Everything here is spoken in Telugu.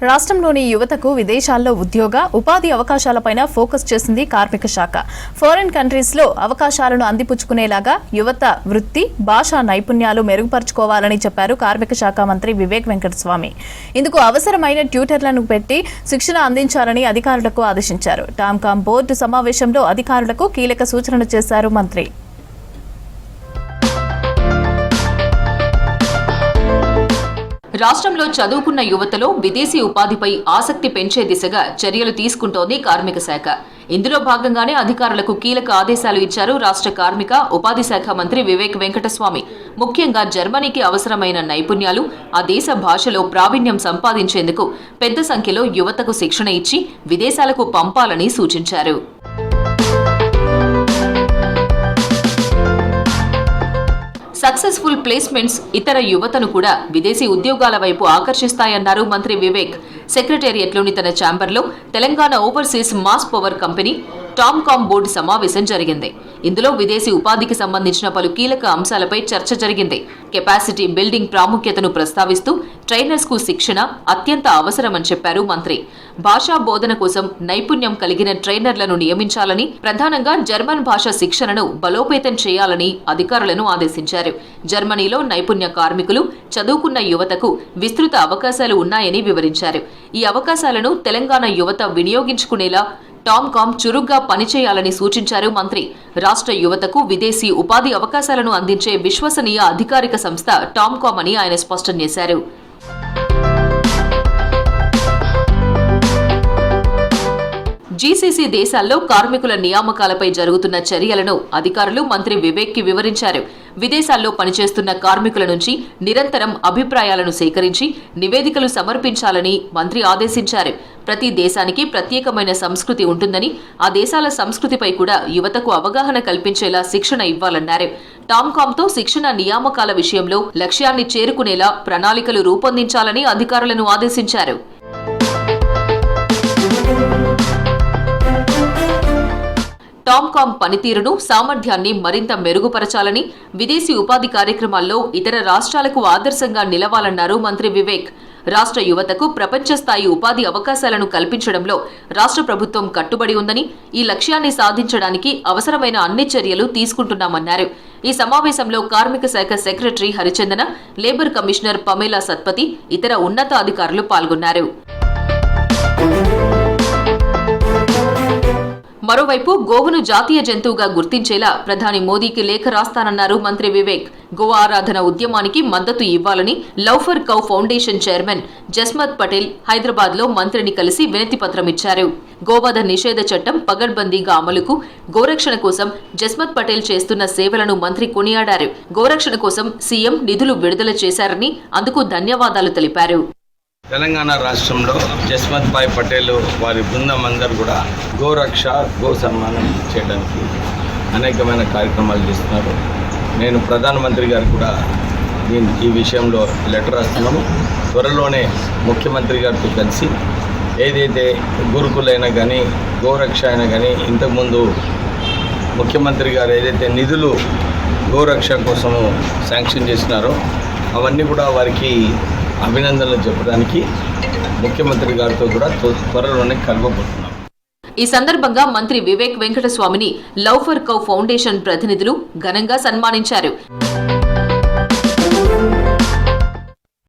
రాష్ట్రంలోని యువతకు విదేశాల్లో ఉద్యోగ ఉపాధి అవకాశాలపైన ఫోకస్ చేసింది కార్మిక శాఖ. ఫారిన్ కంట్రీస్లో అవకాశాలను అందిపుచ్చుకునేలాగా యువత వృత్తి, భాషా నైపుణ్యాలు మెరుగుపరుచుకోవాలని చెప్పారు కార్మిక శాఖ మంత్రి వివేక్ వెంకటస్వామి. ఇందుకు అవసరమైన ట్యూటర్లను పెట్టి శిక్షణ అందించాలని అధికారులకు ఆదేశించారు. టామ్కామ్ బోర్డు సమావేశంలో అధికారులకు కీలక సూచనలు చేశారు మంత్రి. రాష్ట్రంలో చదువుకున్న యువతలో విదేశీ ఉపాధిపై ఆసక్తి పెంచే దిశగా చర్యలు తీసుకుంటోంది కార్మిక శాఖ. ఇందులో భాగంగానే అధికారులకు కీలక ఆదేశాలు ఇచ్చారు రాష్ట్ర కార్మిక ఉపాధి శాఖ మంత్రి వివేక్ వెంకటస్వామి. ముఖ్యంగా జర్మనీకి అవసరమైన నైపుణ్యాలు, ఆ దేశ భాషలో ప్రావీణ్యం సంపాదించేందుకు పెద్ద సంఖ్యలో యువతకు శిక్షణ ఇచ్చి విదేశాలకు పంపాలని సూచించారు. సక్సెస్ఫుల్ ప్లేస్మెంట్స్ ఇతర యువతను కూడా విదేశీ ఉద్యోగాల వైపు ఆకర్షిస్తాయన్నారు మంత్రి వివేక్. సెక్రటేరియట్లోని తన ఛాంబర్లో Telangana overseas manpower company TOMCOM board సమావేశం జరిగింది. ఇందులో విదేశీ ఉపాధికి సంబంధించిన పలు కీలక అంశాలపై చర్చ జరిగింది. కెపాసిటీ బిల్డింగ్ ప్రాముఖ్యతను ప్రస్తావిస్తూ ట్రైనర్స్ కు శిక్షణ అత్యంత అవసరమని చెప్పారు మంత్రి. భాషా బోధన కోసం నైపుణ్యం కలిగిన ట్రైనర్లను నియమించాలని, ప్రధానంగా జర్మన్ భాష శిక్షణను బలోపేతం చేయాలని అధికారులను ఆదేశించారు. జర్మనీలో నైపుణ్య కార్మికులు, చదువుకున్న యువతకు విస్తృత అవకాశాలు ఉన్నాయని వివరించారు. ఈ అవకాశాలను తెలంగాణ యువత వినియోగించుకునేలా టామ్కామ్ చురుగ్గా పనిచేయాలని సూచించారు మంత్రి. రాష్ట్ర యువతకు విదేశీ ఉపాధి అవకాశాలను అందించే విశ్వసనీయ అధికారిక సంస్థ టామ్కామ్ అని ఆయన స్పష్టం చేశారు. జీసీసీ దేశాల్లో కార్మికుల నియామకాలపై జరుగుతున్న చర్యలను అధికారులు మంత్రి వివేక్ కి వివరించారు. విదేశాల్లో పనిచేస్తున్న కార్మికుల నుంచి నిరంతరం అభిప్రాయాలను సేకరించి నివేదికలు సమర్పించాలని మంత్రి ఆదేశించారు. ప్రతి దేశానికి ప్రత్యేకమైన సంస్కృతి ఉంటుందని, ఆ దేశాల సంస్కృతిపై కూడా యువతకు అవగాహన కల్పించేలా శిక్షణ ఇవ్వాలన్నారు. టామ్కామ్తో శిక్షణ నియామకాల విషయంలో లక్ష్యాన్ని చేరుకునేలా ప్రణాళికలు రూపొందించాలని అధికారులను ఆదేశించారు. టామ్కామ్ పనితీరును, సామర్థ్యాన్ని మరింత మెరుగుపరచాలని, విదేశీ ఉపాధి కార్యక్రమాల్లో ఇతర రాష్ట్రాలకు ఆదర్శంగా నిలవాలన్నారు మంత్రి వివేక్. రాష్ట్ర యువతకు ప్రపంచ స్థాయి ఉపాధి అవకాశాలను కల్పించడంలో రాష్ట్ర ప్రభుత్వం కట్టుబడి ఉందని, ఈ లక్ష్యాన్ని సాధించడానికి అవసరమైన అన్ని చర్యలు తీసుకుంటున్నామన్నారు. ఈ సమావేశంలో కార్మిక శాఖ సెక్రటరీ హరిచందన, లేబర్ కమిషనర్ పమేలా సత్పతి, ఇతర ఉన్నతాధికారులు పాల్గొన్నారు. మరోవైపు గోవును జాతీయ జంతువుగా గుర్తించేలా ప్రధాని మోదీకి లేఖ రాస్తానన్నారు మంత్రి వివేక్. గో ఆరాధన ఉద్యమానికి మద్దతు ఇవ్వాలని love for cow foundation chairman Jasmat Patel Hyderabad లో మంత్రిని కలిసి వినతి పత్రం ఇచ్చారు. గోవధ నిషేధ చట్టం పగడ్బందీగా అమలుకు, గోరక్షణ కోసం జస్మత్ పటేల్ చేస్తున్న సేవలను మంత్రి కొనియాడారు. గోరక్షణ కోసం సీఎం నిధులు విడుదల చేశారని, అందుకు ధన్యవాదాలు తెలిపారు. తెలంగాణ రాష్ట్రంలో జస్మత్ భాయ్ పటేల్ వారి బృందం అందరూ కూడా గోరక్ష, గో సన్మానం చేయడానికి అనేకమైన కార్యక్రమాలు చేస్తున్నారు. నేను ప్రధానమంత్రి గారు కూడా ఈ విషయంలో లెటర్ రాస్తున్నాము. త్వరలోనే ముఖ్యమంత్రి గారితో కలిసి ఏదైతే గురుకులైనా కానీ, గోరక్ష అయినా కానీ, ఇంతకుముందు ముఖ్యమంత్రి గారు ఏదైతే నిధులు గోరక్ష కోసము శాంక్షన్ చేసినారో అవన్నీ కూడా వారికి అభినందనలు చెప్పడానికి ముఖ్యమంత్రి గారితో కూడా త్వరలోనే కలవబోతున్నాం. ఈ సందర్భంగా మంత్రి వివేక్ వెంకటస్వామిని లవ్ ఫర్ కౌ ఫౌండేషన్ ప్రతినిధులు ఘనంగా సన్మానించారు.